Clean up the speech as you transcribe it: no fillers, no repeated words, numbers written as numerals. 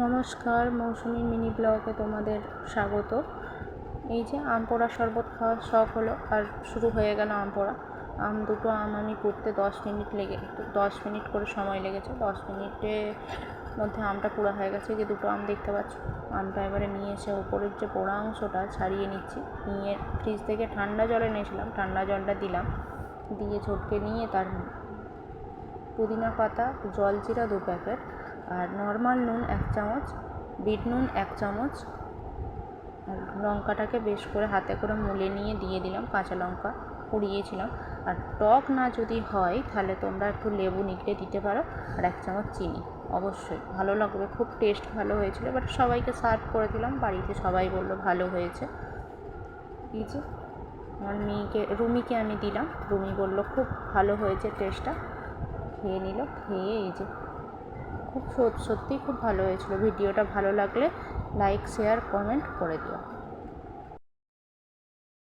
নমস্কার, মৌসুমি মিনি ব্লগে তোমাদের স্বাগত। এই যে আম পোড়া শরবত খাওয়ার শখ হলো আর শুরু হয়ে গেল আম পোড়া। দুটো আম আমি পুড়তে 10 মিনিট করে সময় লেগেছে। 10 মিনিটের মধ্যে আমটা পোড়া হয়ে গেছে। যে দুটো আম দেখতে পাচ্ছ, আমটা এবারে নিয়ে এসে ওপরের যে পোড়া অংশটা ছাড়িয়ে নিচ্ছি। নিয়ে ফ্রিজ থেকে ঠান্ডা জলে নিয়েছিলাম, ঠান্ডা জলটা দিলাম, দিয়ে চটকে নিয়ে তার পুদিনা পাতা, জলজিরা 2 প্যাকেট আর নর্মাল নুন 1 চামচ, বিট নুন 1 চামচ, আর লঙ্কাটাকে বেশ করে হাতে করে মুলে নিয়ে দিয়ে দিলাম, কাঁচা লঙ্কা পুড়িয়েছিলাম। আর টক না যদি হয় তাহলে তোমরা একটু লেবু নিগড়ে দিতে পারো, আর 1 চামচ চিনি। অবশ্যই ভালো লাগবে, খুব টেস্ট ভালো হয়েছিল। বাট সবাইকে সার্ভ করে দিলাম, বাড়িতে সবাই বললো ভালো হয়েছে। এই যে আমার রুমিকে আমি দিলাম, রুমি বললো খুব ভালো হয়েছে, টেস্টটা খেয়ে নিল। খেয়ে এই যে সত্যিই খুব ভালো হয়েছিল। ভিডিওটা ভালো লাগলে লাইক, শেয়ার, কমেন্ট করে দিও।